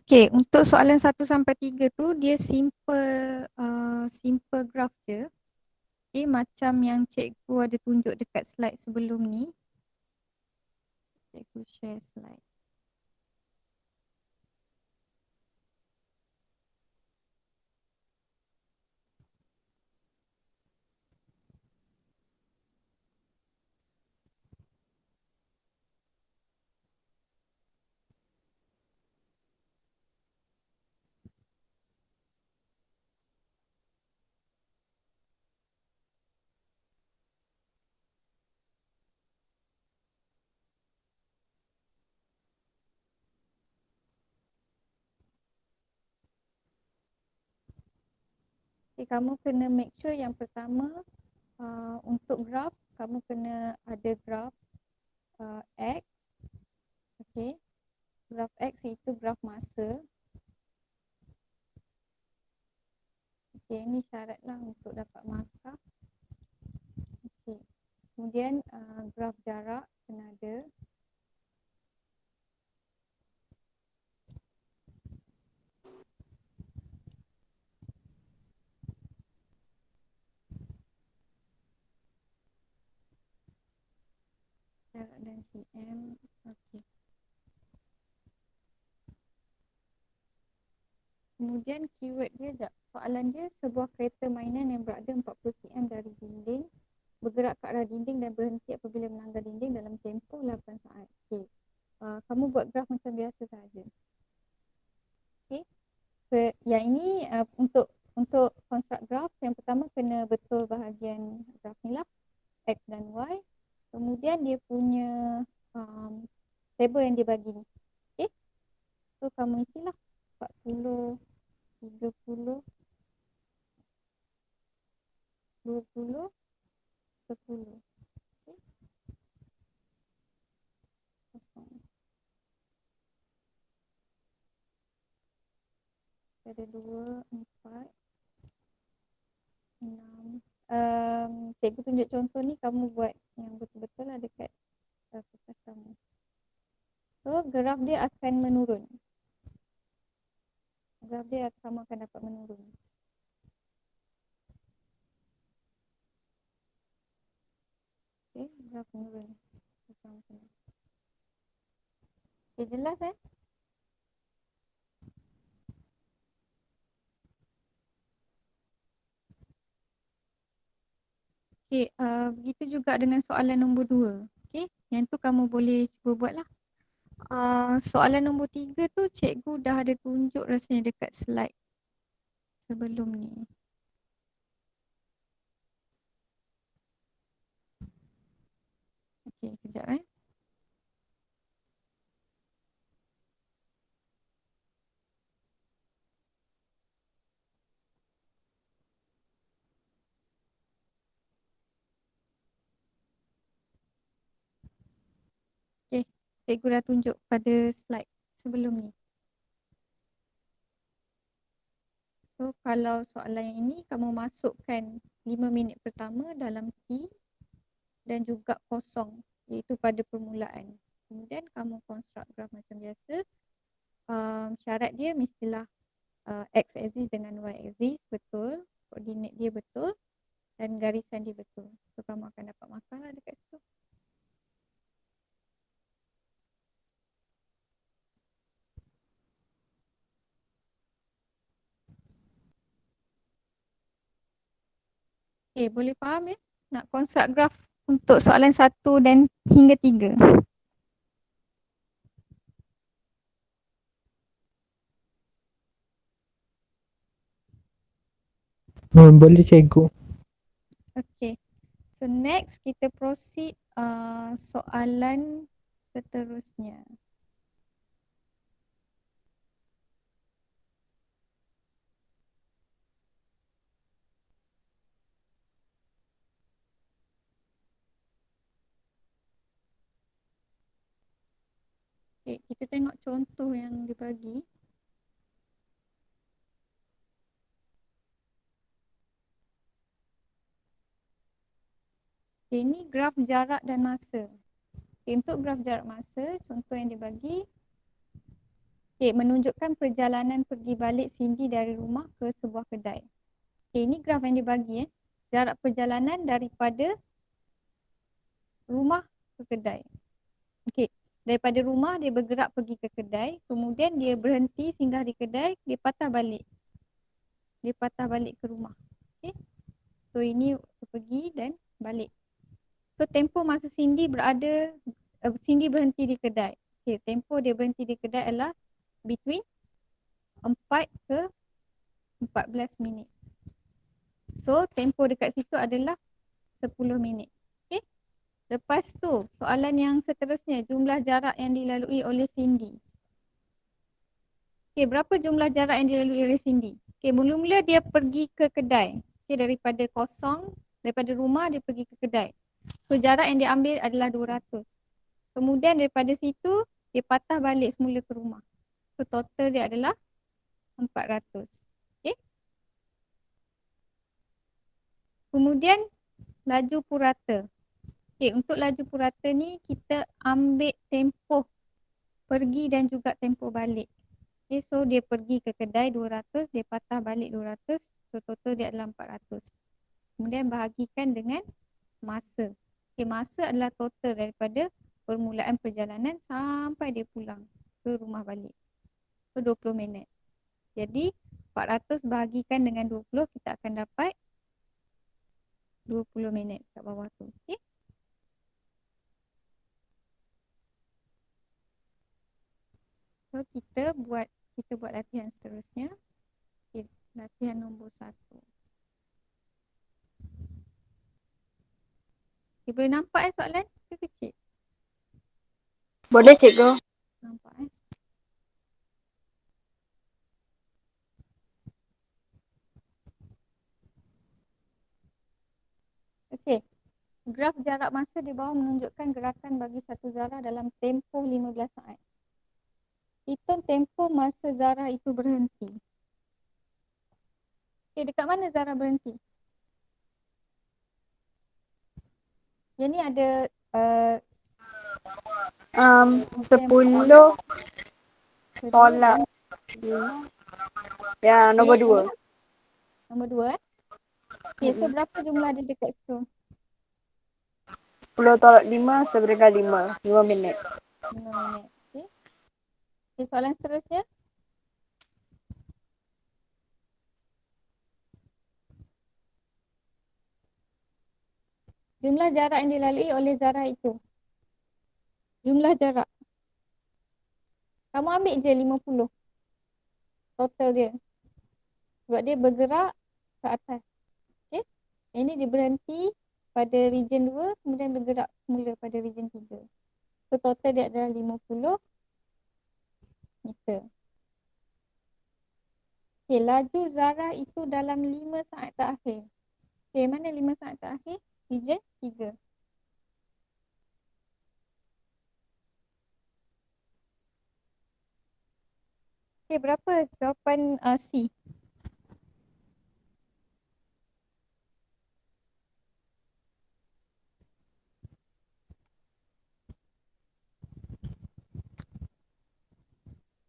Okay, untuk soalan 1 sampai 3 tu dia simple graph je. Okay, macam yang cikgu ada tunjuk dekat slide sebelum ni. Cikgu share slide. Okay, kamu kena make sure yang pertama untuk graph, kamu kena ada graph X. Okay, graph X itu graph masa. Okay, ini syarat lah untuk dapat markah. Okay, kemudian graph jarak kena ada. Jarak dan cm. Okay. Kemudian keyword dia, soalan dia, sebuah kereta mainan yang berada 40 cm dari dinding bergerak ke arah dinding dan berhenti apabila melanggar dinding dalam tempoh 8 saat. Okay. Kamu buat graf macam biasa saja. Okay. Yang ini untuk construct graf, yang pertama kena betul bahagian graf ni lah, X dan Y. Kemudian dia punya table yang dia bagi ni. Okay. So kamu isilah 40, 30, 20, 10. Okay. Kosong. Ada 2, 4, 6. Cikgu tunjuk contoh ni, kamu buat yang betul-betul lah dekat kertas kamu. So graf dia akan menurun. Graf dia kamu akan dapat menurun. Okay, graf menurun. Okay, jelas Okay, begitu juga dengan soalan nombor 2. Okay, yang tu kamu boleh cuba buat lah. Soalan nombor 3 tu cikgu dah ada tunjuk rasanya dekat slide sebelum ni. Okay, kejap Okay, cikgu dah tunjuk pada slide sebelum ni. So kalau soalan yang ini kamu masukkan 5 minit pertama dalam T dan juga kosong, iaitu pada permulaan. Kemudian kamu construct graph macam biasa. Syarat dia mestilah X axis dengan Y axis betul, koordinat dia betul dan garisan dia betul. So kamu akan dapat markah lah dekat situ. Okay, boleh faham ya? Nak construct graph untuk soalan 1 dan hingga 3. Boleh cikgu. Okay. So next kita proceed soalan seterusnya. Okay, kita tengok contoh yang dibagi. Okay, ini graf jarak dan masa. Okay, untuk graf jarak masa, contoh yang dibagi, Okay, menunjukkan perjalanan pergi balik Cindy dari rumah ke sebuah kedai. Okay, ini graf yang dibagi. Jarak perjalanan daripada rumah ke kedai. Okay, daripada rumah dia bergerak pergi ke kedai. Kemudian dia berhenti singgah di kedai. Dia patah balik. Dia patah balik ke rumah. Okay. So ini pergi dan balik. So tempoh masa Cindy Cindy berhenti di kedai. Okay, tempoh dia berhenti di kedai adalah between 4 ke 14 minit. So tempoh dekat situ adalah 10 minit. Okay. Lepas tu soalan yang seterusnya, jumlah jarak yang dilalui oleh Cindy. Okay, berapa jumlah jarak yang dilalui oleh Cindy? Okay, mula-mula dia pergi ke kedai. Okay, daripada rumah dia pergi ke kedai. So jarak yang dia ambil adalah 200. Kemudian daripada situ dia patah balik semula ke rumah. So total dia adalah 400. Okay. Kemudian laju purata. Okay, untuk laju purata ni kita ambil tempoh pergi dan juga tempoh balik. Okay, so dia pergi ke kedai 200, dia patah balik 200, so total dia adalah 400. Kemudian bahagikan dengan masa. Okay, masa adalah total daripada permulaan perjalanan sampai dia pulang ke rumah balik. So 20 minit. Jadi 400 bahagikan dengan 20, kita akan dapat 20 minit kat bawah tu. Okay. So kita buat latihan seterusnya. Okay, latihan nombor 1. Okay, boleh nampak soalan ke kecil? Boleh cikgu. Nampak Okey. Graf jarak masa di bawah menunjukkan gerakan bagi satu zarah dalam tempoh 15 saat. Hitung tempoh masa zarah itu berhenti. Okey, dekat mana zarah berhenti? Yang ni ada 10 tolak. Ya, nombor 2. Nombor 2 Okey, so berapa jumlah dia dekat situ? 10 tolak 5 seberingkat 5. 5 minit. 5 minit. Okey. Okay, soalan seterusnya. Jumlah jarak yang dilalui oleh zarah itu. Jumlah jarak. Kamu ambil je 50. Total dia. Sebab dia bergerak ke atas. Okay. Ini dia berhenti pada region 2. Kemudian bergerak semula pada region 3. So total dia adalah 50 meter. Okay, laju zarah itu dalam 5 saat terakhir. Okay, mana 5 saat terakhir? Region 3. Okay, berapa jawapan C?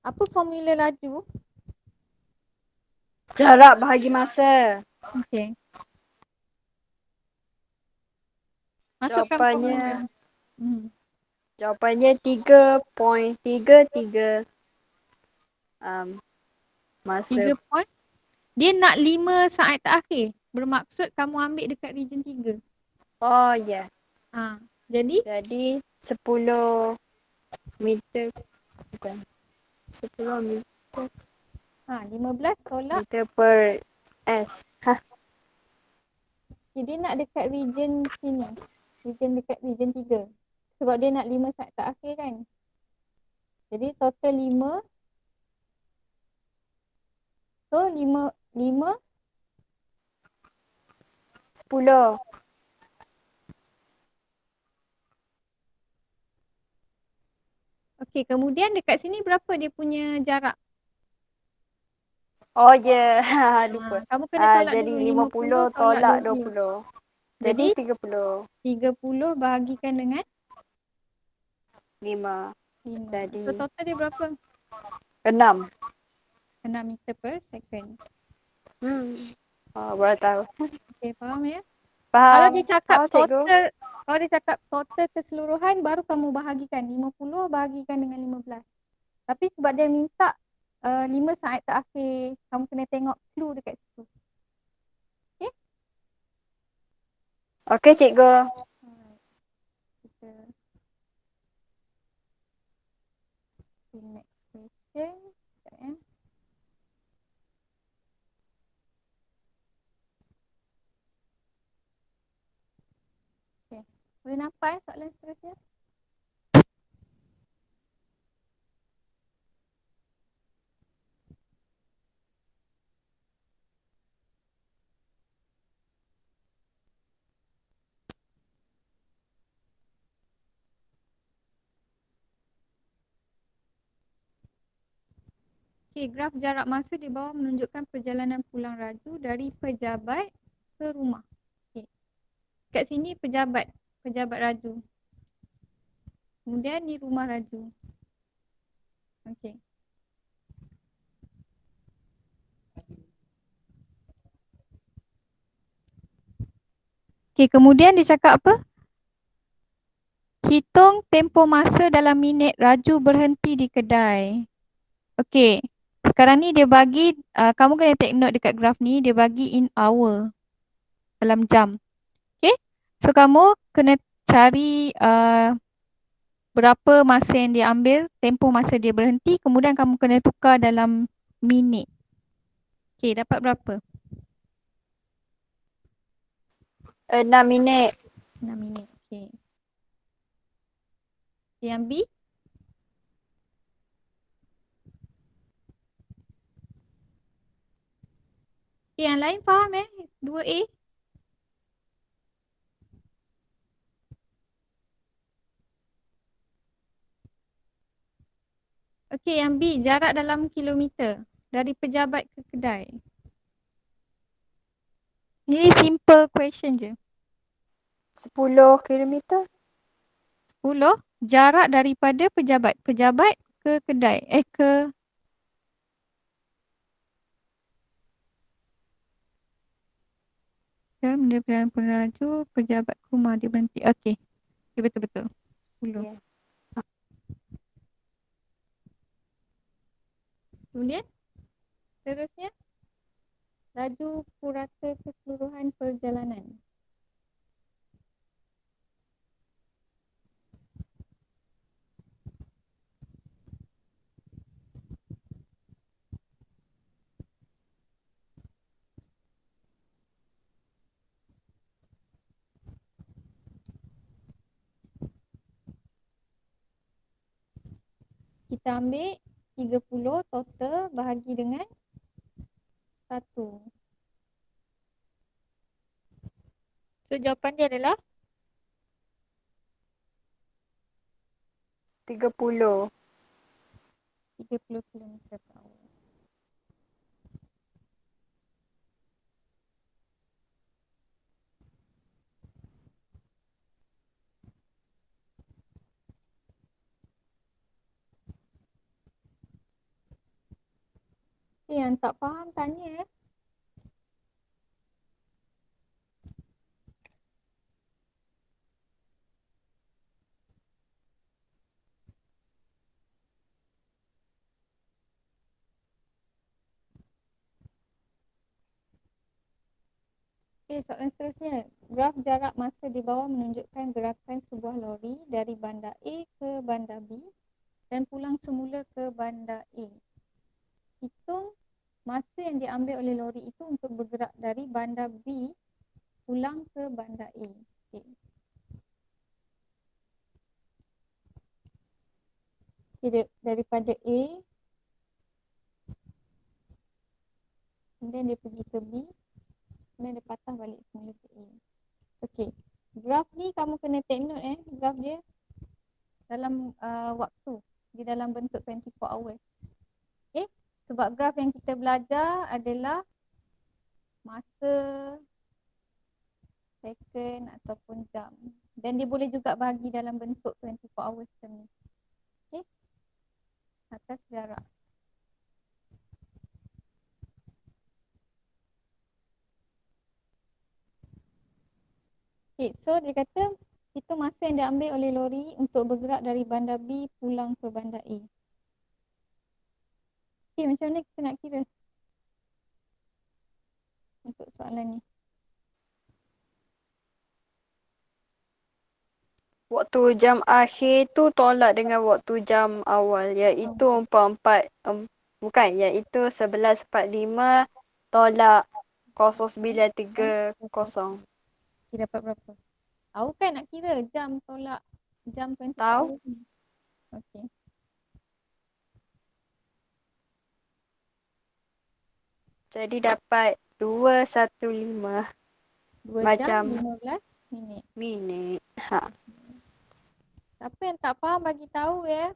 Apa formula laju? Jarak bahagi masa. Okay. Masukkan formula. Jawapannya 3.33 masa. 3 point. Dia nak 5 saat terakhir. Bermaksud kamu ambil dekat region 3. Oh, ya. Yeah. Jadi 10 meter. Bukan. 10 meter. 15 tolak. Meter per S. Okay, dia nak dekat region sini. Dekat region 3. Sebab dia nak 5 saat terakhir kan. Jadi total 5. So 5 10. Okey, kemudian dekat sini berapa dia punya jarak? Oh, ya. Yeah. Lupa. Kamu kena tolak jadi dulu. 50 tolak 20. Jadi 30. 30 bahagikan dengan 5. 5. Jadi So total dia berapa? 6. 6 meter per second. Baru tahu. Okey, faham ya? Kalau Faham. dia cakap Tahu cikgu. kalau dia cakap total keseluruhan, baru kamu bahagikan 50 bahagikan dengan 15. Tapi sebab dia minta 5 saat terakhir, kamu kena tengok clue dekat situ. Okay? Okey cikgu. Alright. Kita next question. Sekejap ya. Okay. Boleh nampak soalan seterusnya? Okay, graf jarak masa di bawah menunjukkan perjalanan pulang Raju dari pejabat ke rumah. Okay. Kat sini pejabat Raju. Kemudian ni rumah Raju. Okay. Okay, kemudian dia cakap apa? Hitung tempoh masa dalam minit Raju berhenti di kedai. Okay. Sekarang ni dia bagi, kamu kena take note dekat graf ni, dia bagi in hour. Dalam jam. Okay. So, kamu kena cari berapa masa yang dia ambil, tempoh masa dia berhenti, kemudian kamu kena tukar dalam minit. Okay, dapat berapa? 6 minit. 6 minit. Okay. Yang B? Yang lain faham 2A? Okey, yang B, jarak dalam kilometer dari pejabat ke kedai. Ini simple question je. 10 kilometer. 10, jarak daripada pejabat ke kedai. Ke dalam dia Raju, pejabat ke rumah dia berhenti. Okey. Okay, betul-betul. 10. Yeah. Kemudian, seterusnya, laju purata keseluruhan perjalanan. Kita ambil 30 total bahagi dengan 1. So, jawapan dia adalah 30. 30 km per hour. Yang tak faham tanya Okay, soalan seterusnya. Graf jarak masa di bawah menunjukkan gerakan sebuah lori dari bandar A ke bandar B dan pulang semula ke bandar A. Hitung masa yang diambil oleh lori itu untuk bergerak dari bandar B pulang ke bandar A. Okay. Okay, daripada A, kemudian dia pergi ke B, kemudian dia patah balik semula ke A. Okey. Graf ni kamu kena take note graf dia dalam waktu. Di dalam bentuk 24 hours. Okay. Sebab graf yang kita belajar adalah masa, second ataupun jam. Dan dia boleh juga bahagi dalam bentuk 24 hours term ni. Okay. Atas jarak. Okay, so dia kata itu masa yang diambil oleh lori untuk bergerak dari bandar B pulang ke bandar A. Okay, macam mana kita nak kira untuk soalan ni? Waktu jam akhir tu tolak dengan waktu jam awal, iaitu 44 iaitu 11.45 tolak 09.30. Kita dapat berapa? Tahu kan nak kira jam tolak jam 24 Tahu? hours ni. Okay. Jadi dapat 215 2 jam macam 15 minit. minit. Ha. Siapa yang tak faham bagi tahu ya.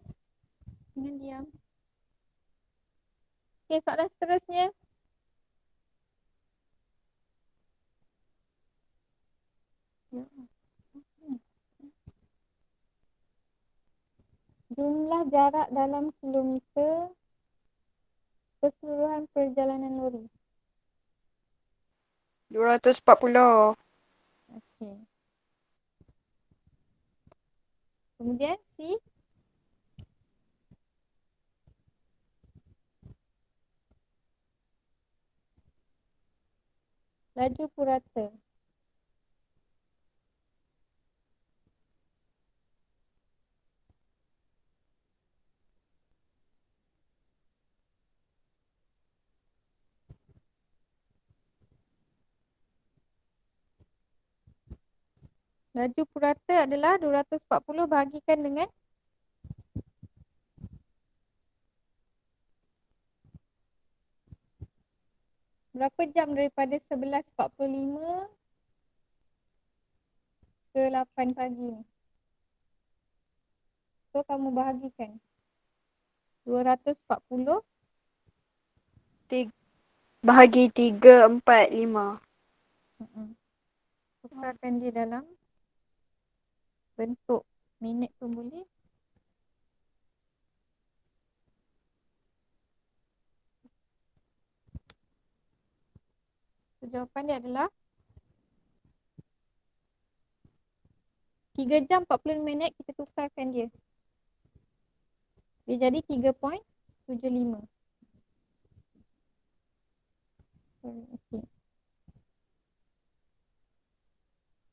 Jangan diam. Okay, soalan seterusnya. Jumlah jarak dalam kilometer keseluruhan perjalanan lori. 240. Okey. Kemudian C. Laju purata. Laju purata adalah 240 bahagikan dengan berapa jam daripada 11.45 ke 8 pagi ni. So kamu bahagikan 240 Bahagi 3/4/5. tukarkan dia dalam bentuk minit pun boleh. So, jawapan dia adalah 3 jam 40 minit kita tukarkan dia. Dia jadi 3.75. Okay.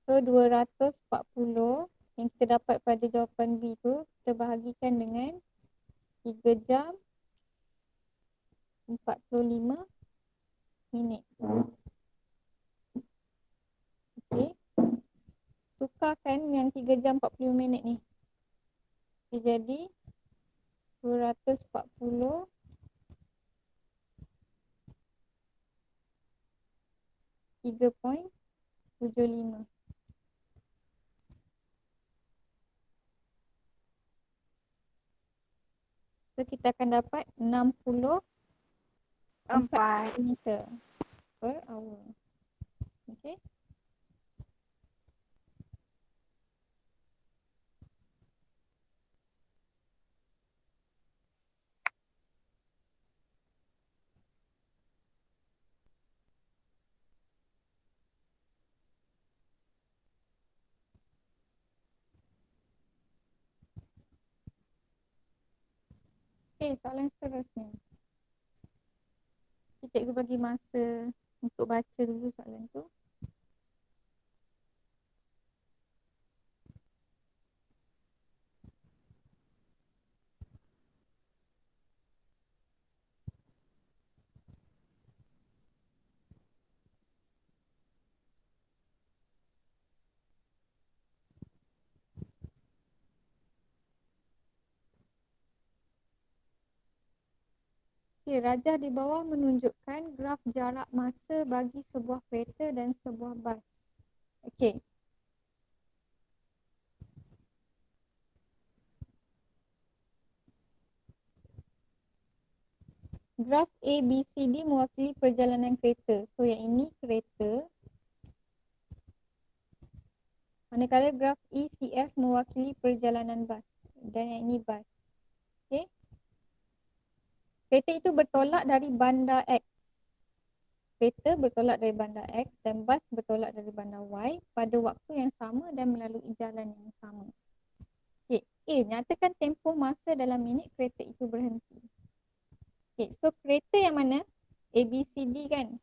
So 240 yang kita dapat pada jawapan B tu kita bahagikan dengan 3 jam 45 minit. Okey. Tukarkan yang 3 jam 45 minit ni. Dia jadi 240 3.75. So kita akan dapat 64 km per hour. Okey. Okey, soalan seterusnya. Cikgu bagi masa untuk baca dulu soalan tu. Okey, rajah di bawah menunjukkan graf jarak masa bagi sebuah kereta dan sebuah bas. Okey. Graf A, B, C, D mewakili perjalanan kereta. So yang ini kereta. Manakala graf E, C, F mewakili perjalanan bas. Dan yang ini bas. Okey. Kereta itu bertolak dari bandar X. kereta bertolak dari bandar X dan bas bertolak dari bandar Y pada waktu yang sama dan melalui jalan yang sama. Okey, A. Nyatakan tempoh masa dalam minit kereta itu berhenti. Okey, so kereta yang mana? A, B, C, D kan?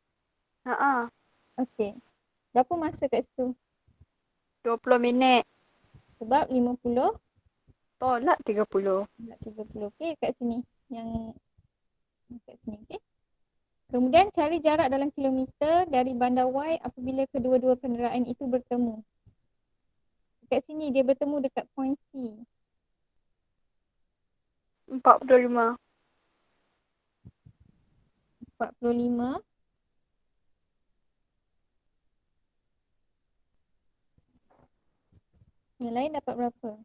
Ha. Okey. Berapa masa kat situ? 20 minit. Sebab 50 Tolak 30. nak 30. Okey, kat sini. Yang kat sini, okey. Kemudian cari jarak dalam kilometer dari bandar Y apabila kedua-dua kenderaan itu bertemu. Kat sini dia bertemu dekat point C. 45. 45. Yang lain dapat berapa?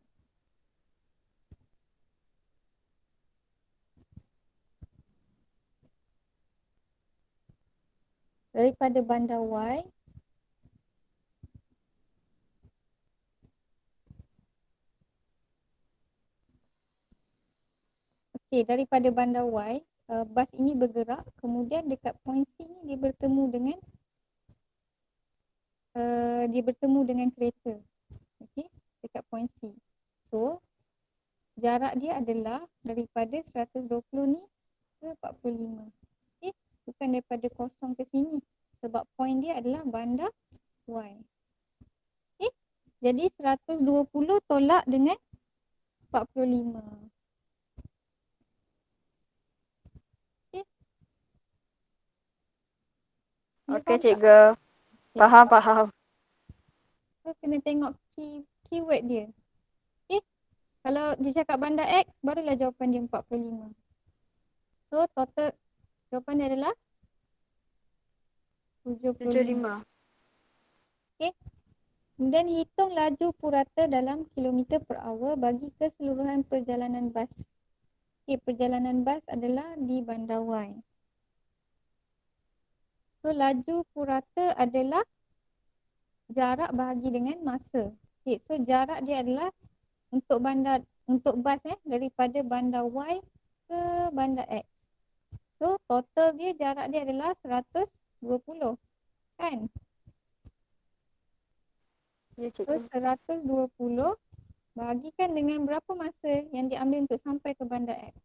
Daripada bandar Y okey, daripada bandar Y bas ini bergerak, kemudian dekat point C ni dia bertemu dengan kereta. Okey, dekat point C. So jarak dia adalah daripada 120 ni ke 45. Okey, bukan daripada kosong ke sini sebab point dia adalah bandar Y. Okey, jadi 120 tolak dengan 45. Okey. Ni Okey, faham tak? cikgu. Okay. Faham. So kena tengok keyword dia. Okey. Kalau dia cakap bandar X, barulah jawapan dia 45. So total jawapan dia adalah 75. 75. Okey. Kemudian hitung laju purata dalam kilometer per hour bagi keseluruhan perjalanan bas. Okey, perjalanan bas adalah di bandar Y. So laju purata adalah jarak bahagi dengan masa. Okey, so jarak dia adalah untuk bas daripada bandar Y ke bandar X. So total dia jarak dia adalah 120 kan? Ya, So cikgu. 120 bahagikan dengan berapa masa yang diambil untuk sampai ke bandar X?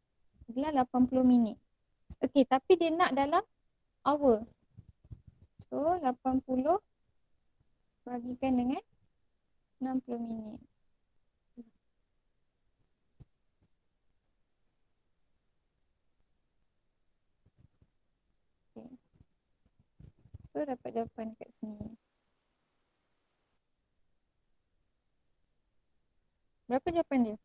Adalah 80 minit. Okey, tapi dia nak dalam hour. So 80 bahagikan dengan 60 minit. Okay. So dapat jawapan kat sini. Berapa jawapan dia?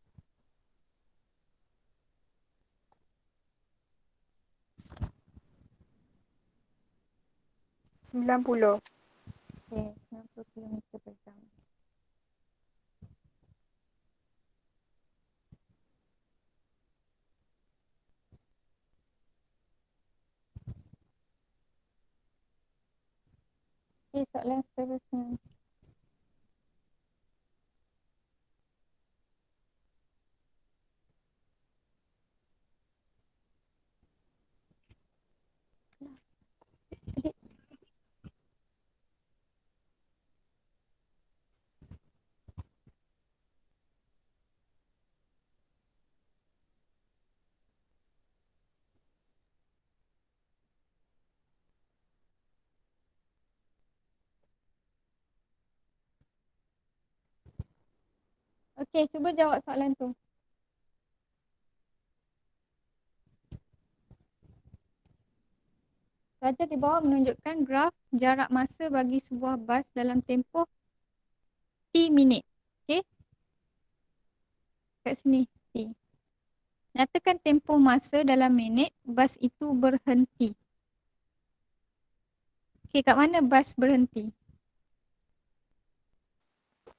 Sembilan puluh. Okay, 90 km per jam. Okay, soalan seterusnya. Okey, cuba jawab soalan tu. Saja di bawah menunjukkan graf jarak masa bagi sebuah bas dalam tempoh T minit. Okey. Kat sini T. Nyatakan tempoh masa dalam minit bas itu berhenti. Okey, kat mana bas berhenti?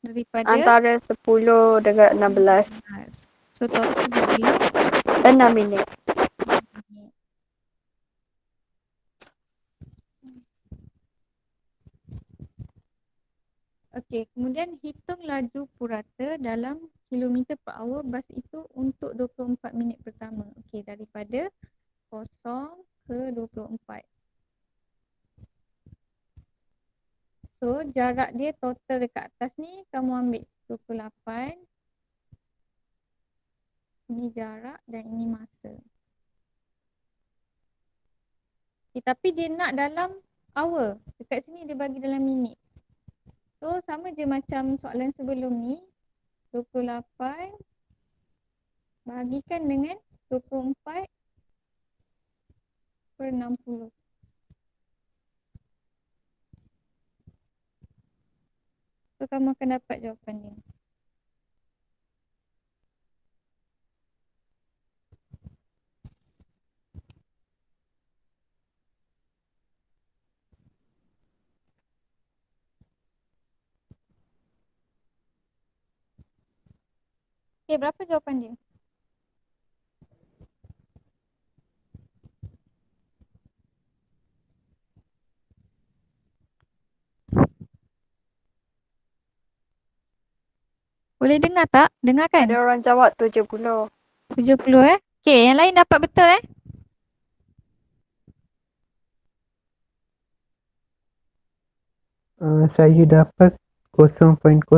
Daripada Antara 10 dengan 16. So total dia adalah 6 minit. Okey, kemudian hitung laju purata dalam kilometer per hour bas itu untuk 24 minit pertama. Okey, daripada 0 ke 24. So jarak dia total dekat atas ni kamu ambil 28. Ini jarak dan ini masa. Tapi dia nak dalam hour. Dekat sini dia bagi dalam minit. So sama je macam soalan sebelum ni. 28 bahagikan dengan 24 per 60. So kamu akan dapat jawapan dia. Okay, berapa jawapan dia? Boleh dengar tak? Dengar kan? Ada orang jawab 70. 70 Okay, yang lain dapat betul Saya dapat 0.019.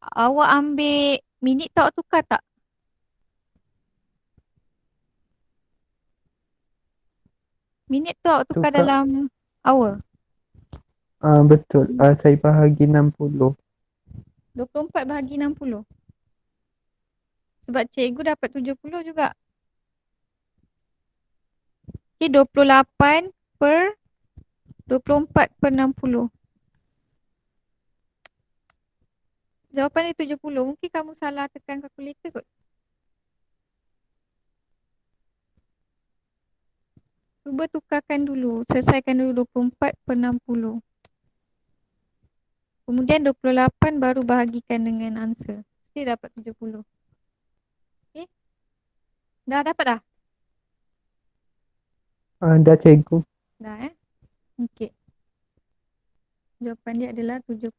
Awak ambil minit tak, awak tukar tak? Minit tu awak tukar Tukar. dalam hour. Betul. Saya bahagi 60. 24 bahagi 60. Sebab cikgu dapat 70 juga. Okay, 28 per 24 per 60. Jawapan dia 70. Mungkin kamu salah tekan kalkulator kot. Cuba tukarkan dulu. Selesaikan dulu 24 per 60. Kemudian 28 baru bahagikan dengan answer. Mesti dapat 70. Okay. Dah dapat dah? Dah cikgu. Dah Okay. Jawapan dia adalah 70.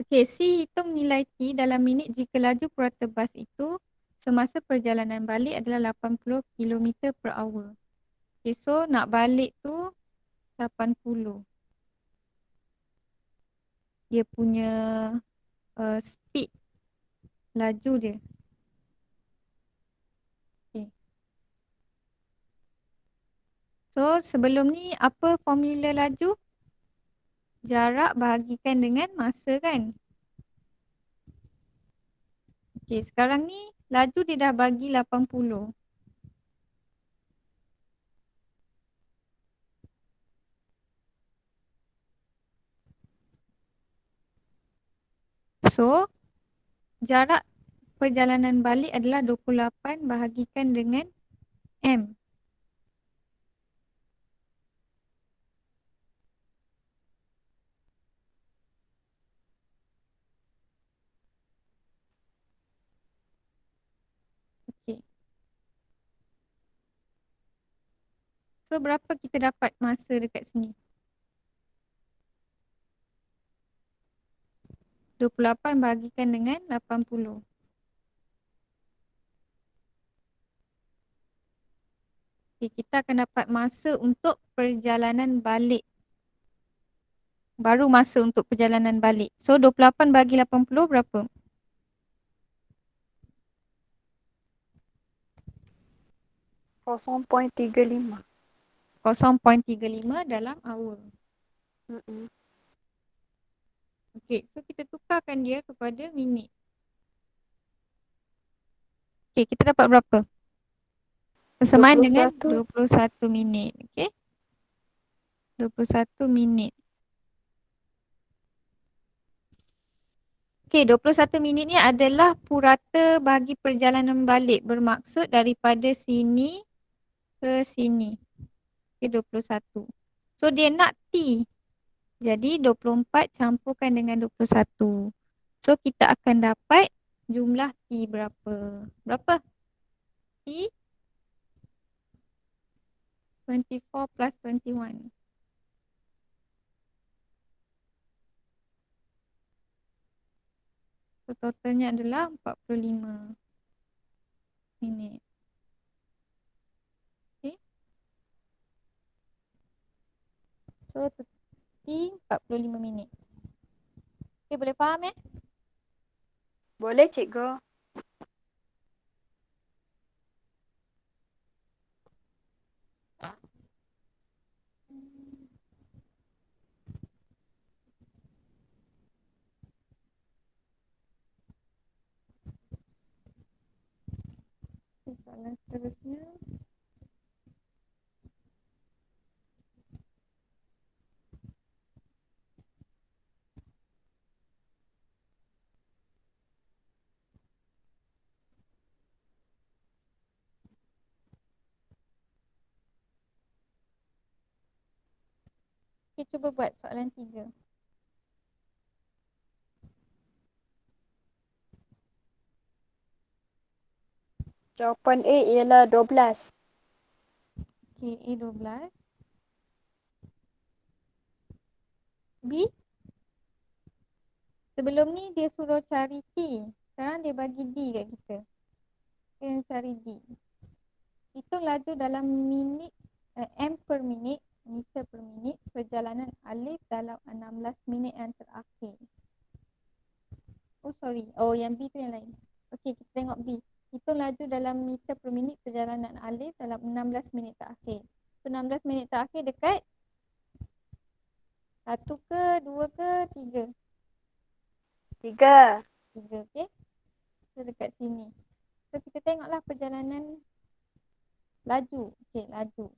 Okey, C hitung nilai T dalam minit jika laju purata bas itu semasa perjalanan balik adalah 80 km per hour. Okey, so nak balik tu 80. Dia punya speed laju dia. Okey. So sebelum ni apa formula laju? Jarak bahagikan dengan masa kan? Okey, sekarang ni laju dia dah bagi 80. So, jarak perjalanan balik adalah 28 bahagikan dengan M. Okey. So, berapa kita dapat masa dekat sini? 28 bahagikan dengan 80. Okay, kita akan dapat masa untuk perjalanan balik. Baru masa untuk perjalanan balik. So, 28 bagi 80 berapa? 0.35. 0.35 dalam hour. Okay, so kita tukarkan dia kepada minit. Okay, kita dapat berapa? Bersamaan dengan 21 minit. Okay. 21 minit. Okay, 21 minit ni adalah purata bagi perjalanan balik. Bermaksud daripada sini ke sini. Okay, 21. So, dia nak T. Jadi, 24 campurkan dengan 21. So, kita akan dapat jumlah T berapa? Berapa? T 24 plus 21. So, totalnya adalah 45 minit. Okay. So, So, T 45 minit. Okay, boleh faham Boleh, cikgu. Okay, soalan seterusnya. Okay, cuba buat soalan 3. Jawapan A ialah 12. Okay, A 12. B, sebelum ni dia suruh cari T. Sekarang dia bagi D kat kita. Kita cari D. Hitung laju dalam minit, M per minit, meter per minit, perjalanan alif dalam 16 minit yang terakhir. Oh sorry, oh yang B tu yang lain. Okey, kita tengok B. Hitung laju dalam meter per minit, perjalanan alif dalam 16 minit terakhir. So 16 minit terakhir dekat 1 ke, 2 ke, 3? 3. 3, okey. So dekat sini. So kita tengoklah perjalanan laju. Okey, laju.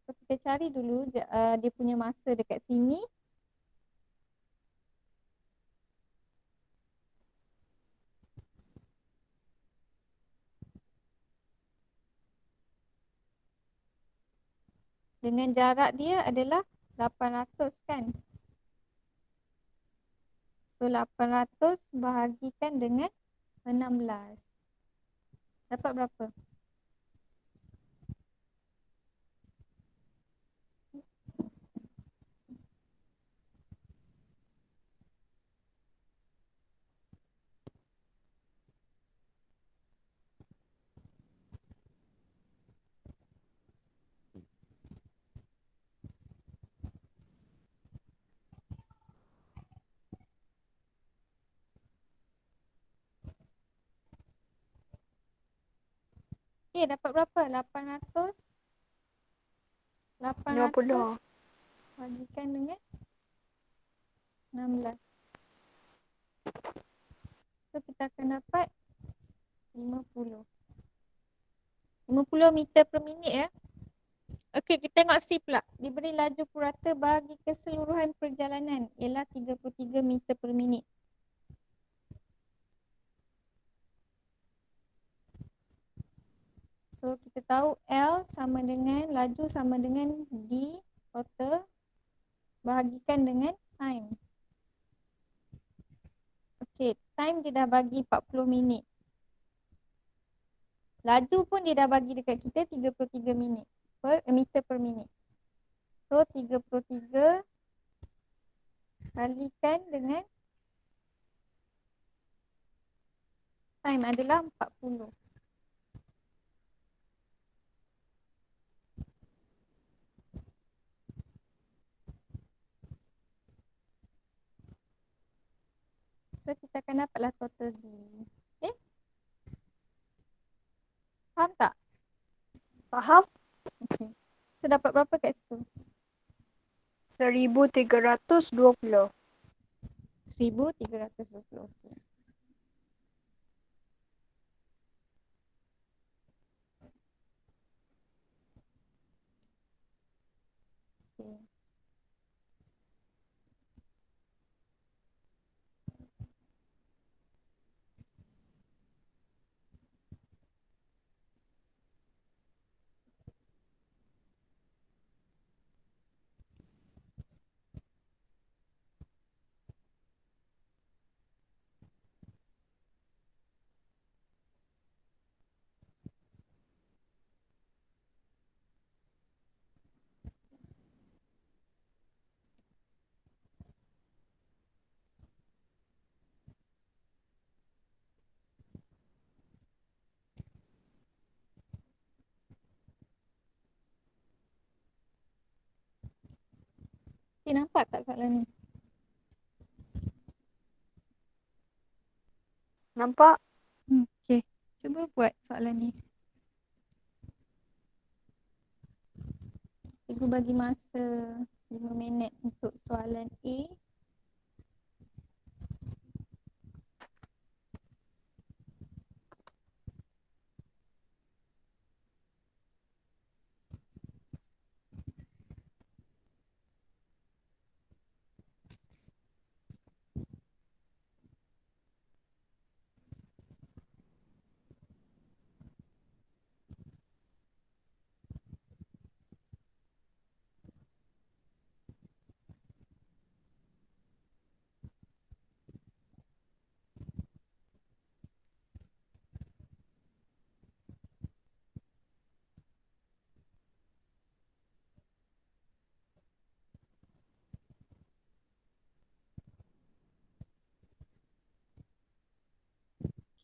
So kita cari dulu dia punya masa dekat sini. Dengan jarak dia adalah 800 kan. So 800 bahagikan dengan 16. Dapat berapa? Okay, dapat berapa? 800 50. bagikan dengan 16. So kita akan dapat 50. 50 meter per minit ya. Okey, kita tengok C pula. Diberi laju purata bagi keseluruhan perjalanan ialah 33 meter per minit. So kita tahu L sama dengan laju sama dengan D total bahagikan dengan time. Okey, time dia dah bagi 40 minit. Laju pun dia dah bagi dekat kita 33 minit meter per minit. So 33 kalikan dengan time adalah 40. So kita akan dapatlah total D. Okay? Faham tak? Faham? Okay. So dapat berapa kat situ? 1320. 1320. Okay. Okay. Okay, nampak tak soalan ni? Nampak? Okay, cuba buat soalan ni. Cikgu bagi masa 5 minit untuk soalan A.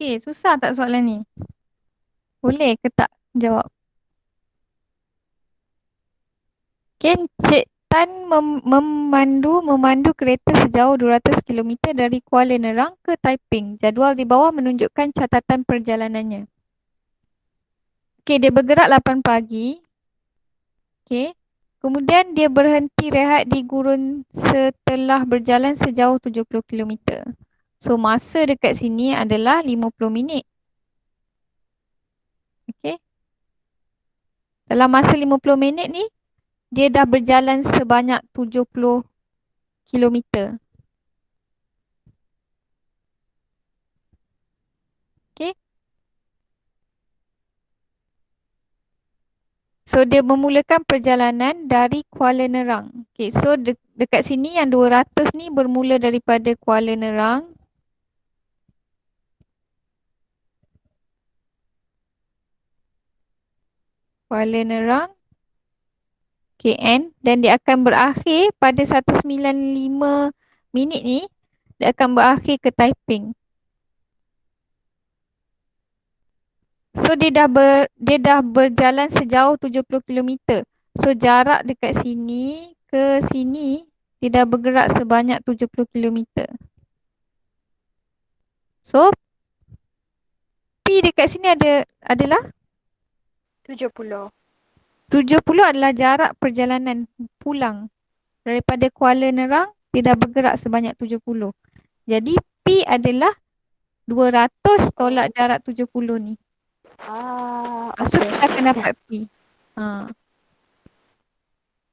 Okay, susah tak soalan ni? Boleh ke tak jawab? Okay, Cik Tan memandu kereta sejauh 200 km dari Kuala Nerang ke Taiping. Jadual di bawah menunjukkan catatan perjalanannya. Okay, dia bergerak 8 pagi. Okay. Kemudian dia berhenti rehat di gurun setelah berjalan sejauh 70 km. So, masa dekat sini adalah 50 minit. Okay. Dalam masa 50 minit ni, dia dah berjalan sebanyak 70 km. Okay. So, dia memulakan perjalanan dari Kuala Nerang. Okay, so dekat sini yang 200 ni bermula daripada Kuala Nerang. Kuala Nerang, KN. Dan dia akan berakhir pada 195 minit ni. Dia akan berakhir ke Taiping. So, dia dah berjalan sejauh 70 km. So, jarak dekat sini ke sini, dia dah bergerak sebanyak 70 km. So, P dekat sini adalah 70. 70 adalah jarak perjalanan pulang. Daripada Kuala Nerang, dia dah bergerak sebanyak 70. Jadi, P adalah 200 tolak jarak 70 ni. So, Okay. kita akan dapat P.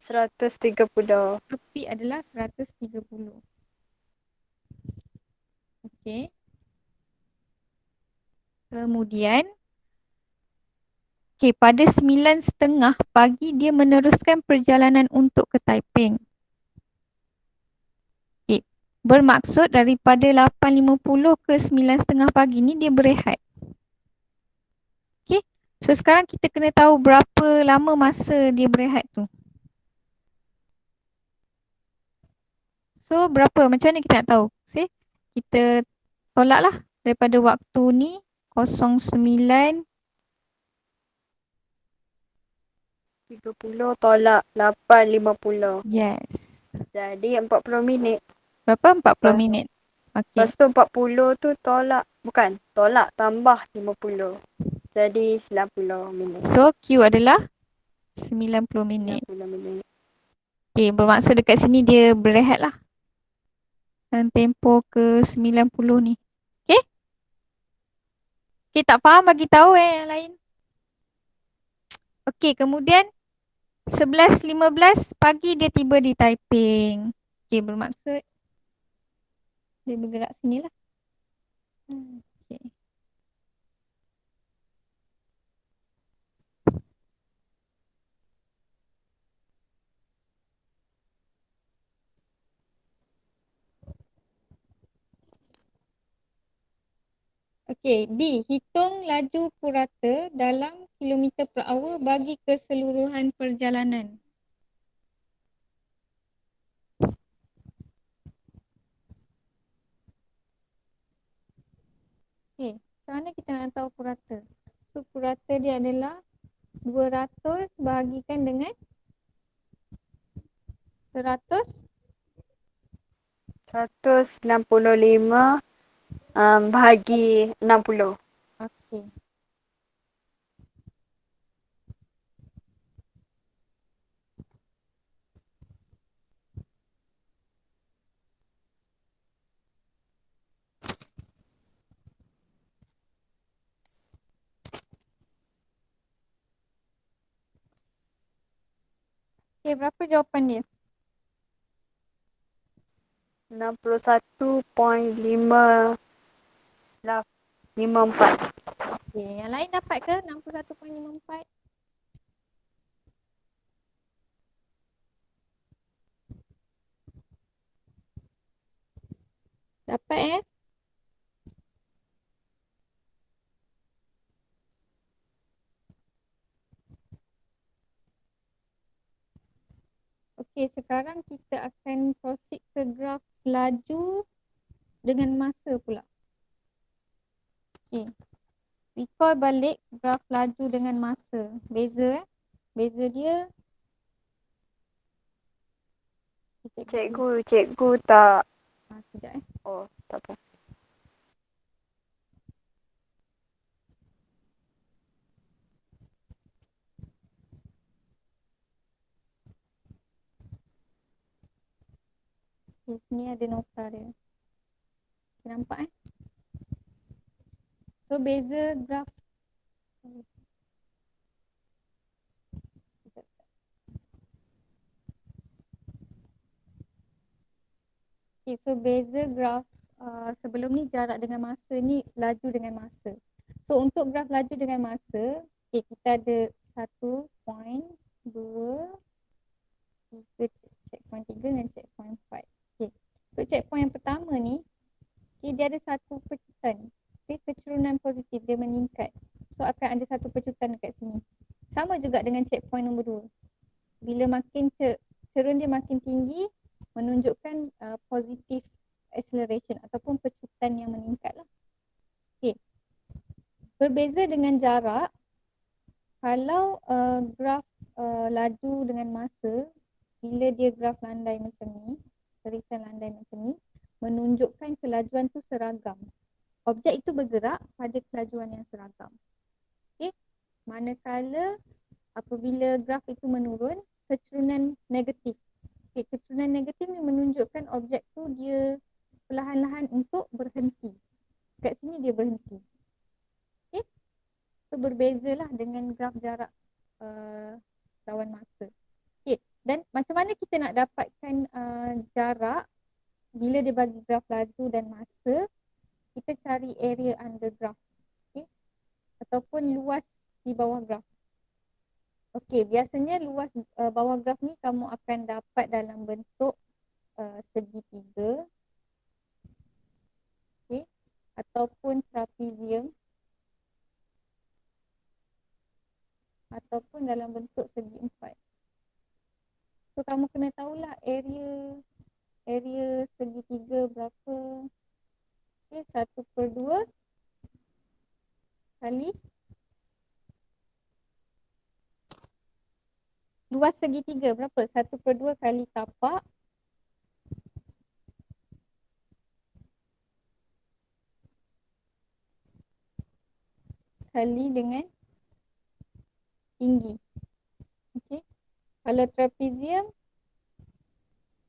130. So, P adalah 130. Okay. Kemudian, pada 9.30 pagi dia meneruskan perjalanan untuk ke Taiping. Bermaksud daripada 8.50 ke 9.30 pagi ni dia berehat. Okay. So, sekarang kita kena tahu berapa lama masa dia berehat tu. So, berapa? Macam mana kita nak tahu? See? Kita tolaklah daripada waktu ni 09. 30 tolak 8.50. Yes. Jadi 40 minit. Berapa? 40 minit. Okay. Lepas tu 40 tu tolak. Bukan. Tolak tambah 50. Jadi 90 minit. So, Q adalah 90 minit. 90 minit. Okay, bermaksud dekat sini dia berehat lah. Dan tempoh ke 90 ni. Okay? Okay, tak faham bagi tahu yang lain. Okay, kemudian 11.15 pagi dia tiba di Taiping. Okay, bermaksud dia bergerak sini lah. Okay. Okay, B. Hitung laju purata dalam kilometer per hour bagi keseluruhan perjalanan. Okay, macam mana kita nak tahu purata? So, purata dia adalah 200 bahagikan dengan 100 195 bahagi 60. Okey. Okey, berapa jawapan dia? 61.554. Okey, yang lain dapat ke 61.54? Dapat Okey, sekarang kita akan proceed ke graf laju dengan masa pula. Okey. Recall balik graf laju dengan masa. Beza Beza dia Cikgu tak. Sekejap Oh, tak apa. Okay, sini ada nota dia. Okay, nampak So beza graf. Okay, so beza graf sebelum ni jarak dengan masa, ni laju dengan masa. So untuk graf laju dengan masa, okay, kita ada 1 point, 2, 3, checkpoint 3 dan checkpoint 4. Okay. Untuk checkpoint yang pertama ni, okay, dia ada satu pecutan. Okay, kecerunan positif, dia meningkat. So akan ada satu pecutan dekat sini. Sama juga dengan checkpoint nombor 2. Bila makin cerun dia makin tinggi, menunjukkan positif acceleration ataupun pecutan yang meningkat lah. Okay. Berbeza dengan jarak, kalau graf laju dengan masa, bila dia graf landai macam ni, barisan landai macam ni, menunjukkan kelajuan tu seragam. Objek itu bergerak pada kelajuan yang seragam. Okay. Manakala apabila graf itu menurun, kecerunan negatif. Okay, kecerunan negatif ni menunjukkan objek tu dia perlahan-lahan untuk berhenti. Kat sini dia berhenti. Okay. So berbezalah dengan graf jarak lawan masa. Okay. Dan macam mana kita nak dapatkan jarak bila dia bagi graf laju dan masa, kita cari area under graph. Okay. Ataupun luas di bawah graf. Okey, biasanya luas bawah graf ni kamu akan dapat dalam bentuk segitiga. Okey, ataupun trapezium ataupun dalam bentuk segi empat. So kamu kena tahulah area segitiga berapa. Okey, 1/2 kali luas segitiga berapa? 1/2 kali tapak kali dengan tinggi. Okey. Kalau trapezium,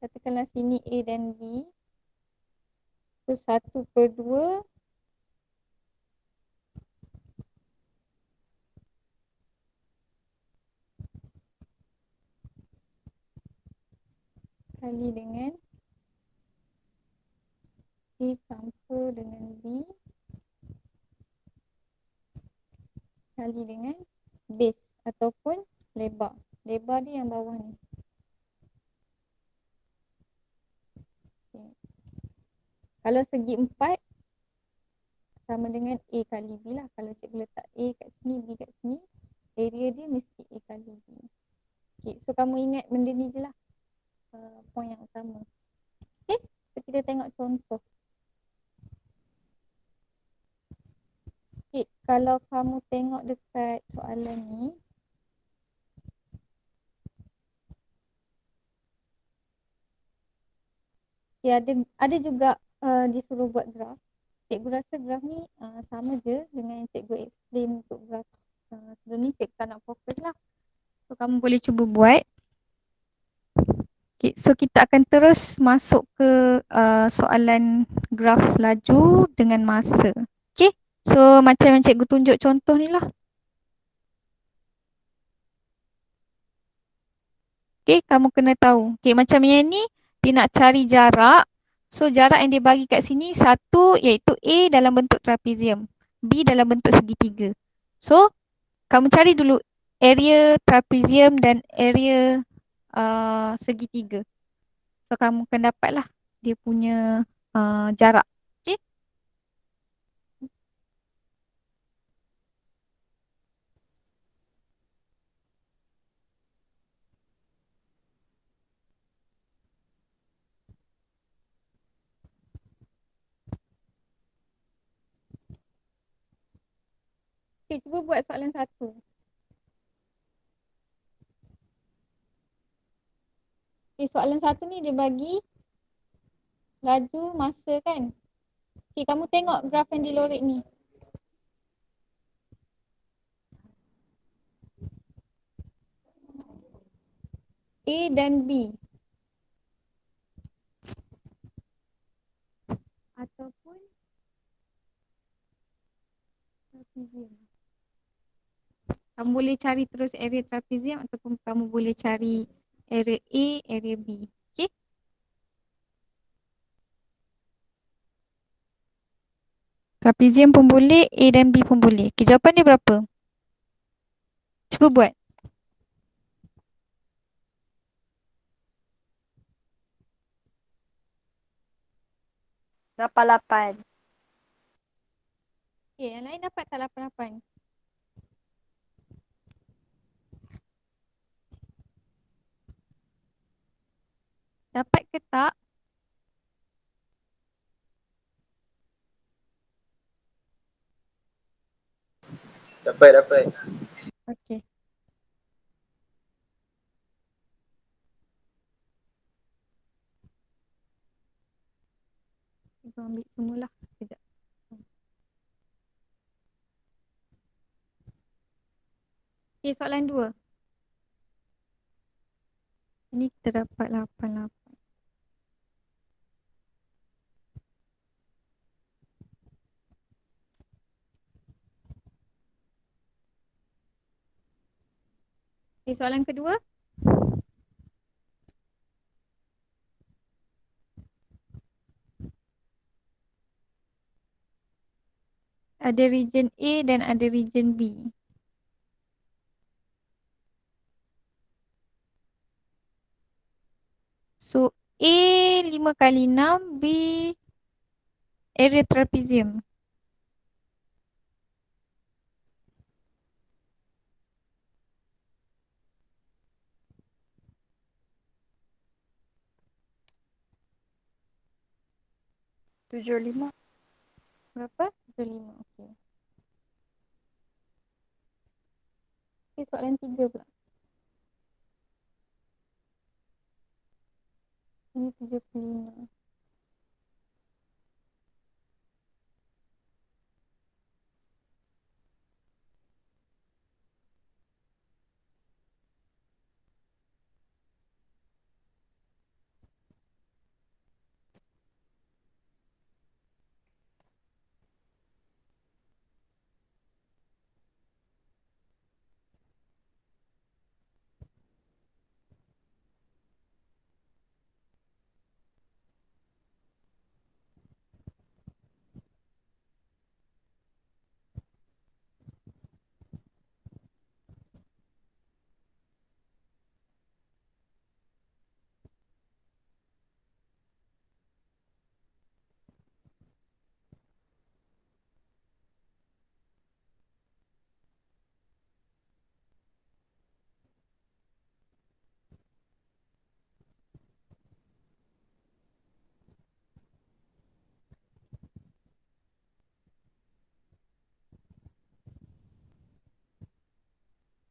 katakanlah sini A dan B. So 1/2 kali dengan A campur dengan B kali dengan base ataupun lebar. Lebar dia yang bawah ni. Okay. Kalau segi empat sama dengan A kali B lah. Kalau cikgu letak A kat sini, B kat sini, area dia mesti A kali B. Okay. So kamu ingat benda ni je lah. Point yang utama. Okay. So kita tengok contoh. Okay. Kalau kamu tengok dekat soalan ni, okay, Okay, ada juga disuruh buat graf. Cikgu rasa graf ni sama je dengan yang cikgu explain untuk graf sebelum ni. Cikgu tak nak fokus lah. So kamu boleh cuba buat. Okay, so kita akan terus masuk ke soalan graf laju dengan masa. Okay, so macam yang cikgu tunjuk contoh ni lah. Okay, kamu kena tahu. Okay, macam yang ni, dia nak cari jarak. So, jarak yang dia bagi kat sini, satu iaitu A dalam bentuk trapezium. B dalam bentuk segitiga. So, kamu cari dulu area trapezium dan area segitiga. So, kamu akan dapatlah dia punya jarak. Okay? Okay, cuba buat soalan satu. Okay, soalan satu ni dia bagi laju masa kan. Okay, kamu tengok graf yang dilorek ni. A dan B. Ataupun trapezium. Kamu boleh cari terus area trapezium ataupun kamu boleh cari area A, area B. Okay? Trapezium pun boleh, A dan B pun boleh. Okay, jawapan dia berapa? Cuba buat. Lapan. Okay, yang lain dapat tak 88? Dapat ke tak? Dapat. Okay. Kita ambil semualah. Sekejap. Okay, soalan 2. Ini kita dapat 88. Okay, soalan kedua. Ada region A dan ada region B. So, A 5 kali 6, B area trapezium. Tujuh lima. Berapa? 75. Okay. Okay, soalan 3 pula. Ini 75.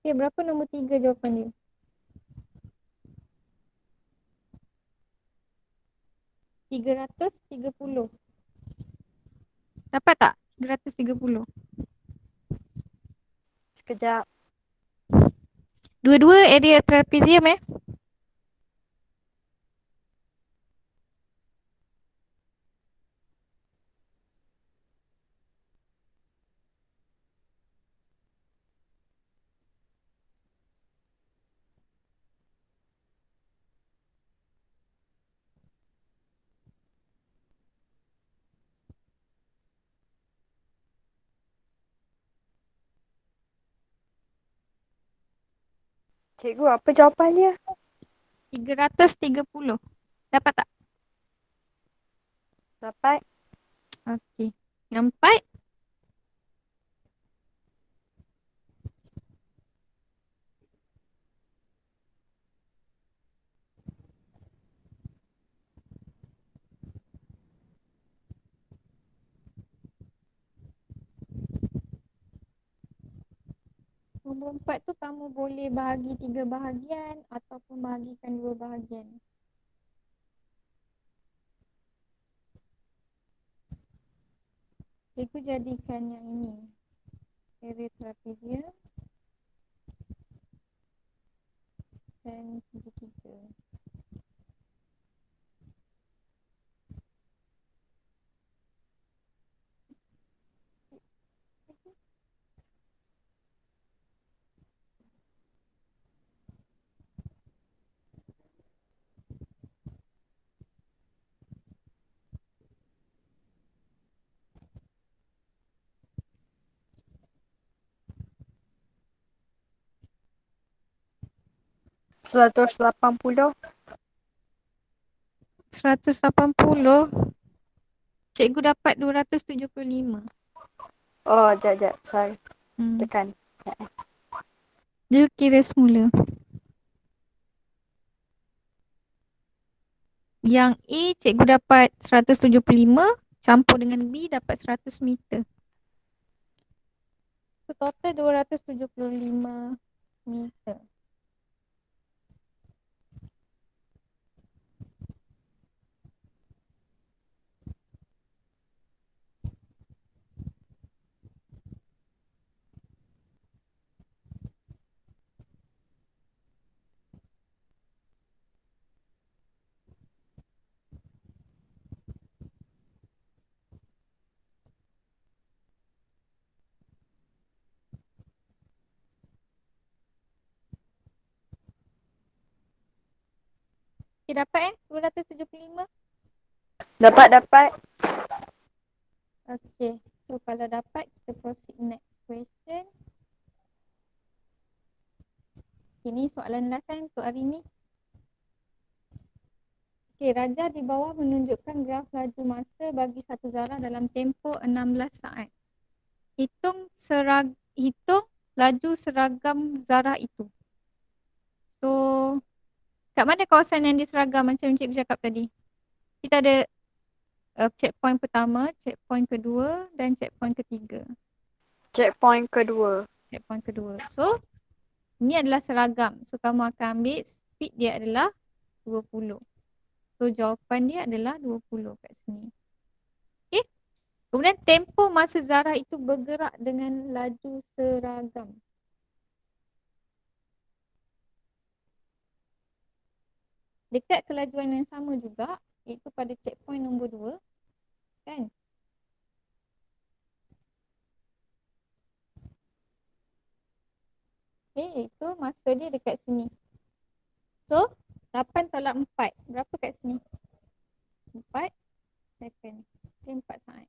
Okay, berapa nombor 3 jawapan dia? 330. Dapat tak? 330. Sekejap. Dua-dua area trapezium Cikgu, apa jawapan dia? 330. Dapat tak? Dapat. Okey. Yang 4. Nombor 4 tu kamu boleh bahagi 3 bahagian ataupun bahagikan 2 bahagian. Cikgu jadikan yang ini area trapezium dan segitiga. Seratus 180. 180. Cikgu dapat 275. Oh, jap. Sorry. Hmm. Tekan. Dia kira semula. Yang A cikgu dapat 175 campur dengan B dapat 100 meter. So total 275 meter. Okay, dapat 275? Dapat. Okay, so kalau dapat kita proceed next question. Ini soalan last untuk hari ni. Okay, Raja di bawah menunjukkan graf laju masa bagi satu zarah dalam tempoh 16 saat. Hitung laju seragam zarah itu. So, kat mana kawasan yang diseragam macam cikgu cakap tadi? Kita ada checkpoint pertama, checkpoint kedua dan checkpoint ketiga. Checkpoint kedua. Checkpoint kedua. So, ini adalah seragam. So, kamu akan ambil speed dia adalah 20. So, jawapan dia adalah 20 kat sini. Okay. Kemudian, tempoh masa zarah itu bergerak dengan laju seragam. Dekat kelajuan yang sama juga, iaitu pada checkpoint nombor 2. Kan? Okay, itu masa dia dekat sini. So, 8 tolak 4. Berapa kat sini? 4 second. Okay, 4 saat.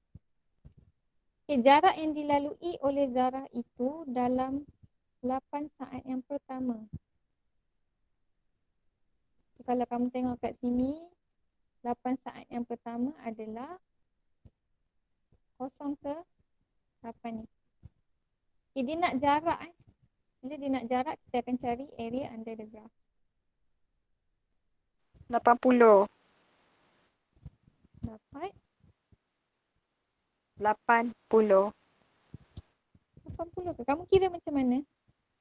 Okay, jarak yang dilalui oleh zarah itu dalam 8 saat yang pertama. So, kalau kamu tengok kat sini, 8 saat yang pertama adalah 0 ke 8 ni. Okay, dia nak jarak Bila dia nak jarak, kita akan cari area under the graph. 80. Dapat 80. 80 ke? Kamu kira macam mana?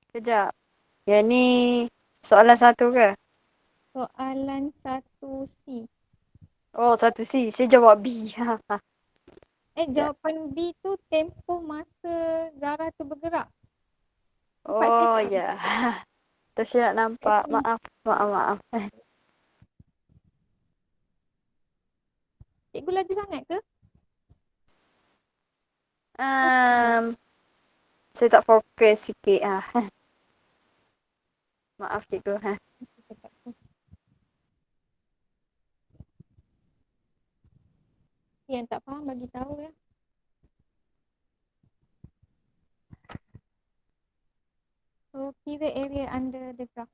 Sekejap. Yang ni soalan 1 ke? Soalan 1C. Oh, satu C. Saya jawab B. Ya. Jawapan B tu tempoh masa Zara tu bergerak. Empat Oh, second. ya. Tersilap nampak. Maaf. Maaf. Cikgu laju sangat ke? Saya tak fokus sikit. Maaf cikgu. Yang tak faham bagi tahu ya. So, kira area under the graph.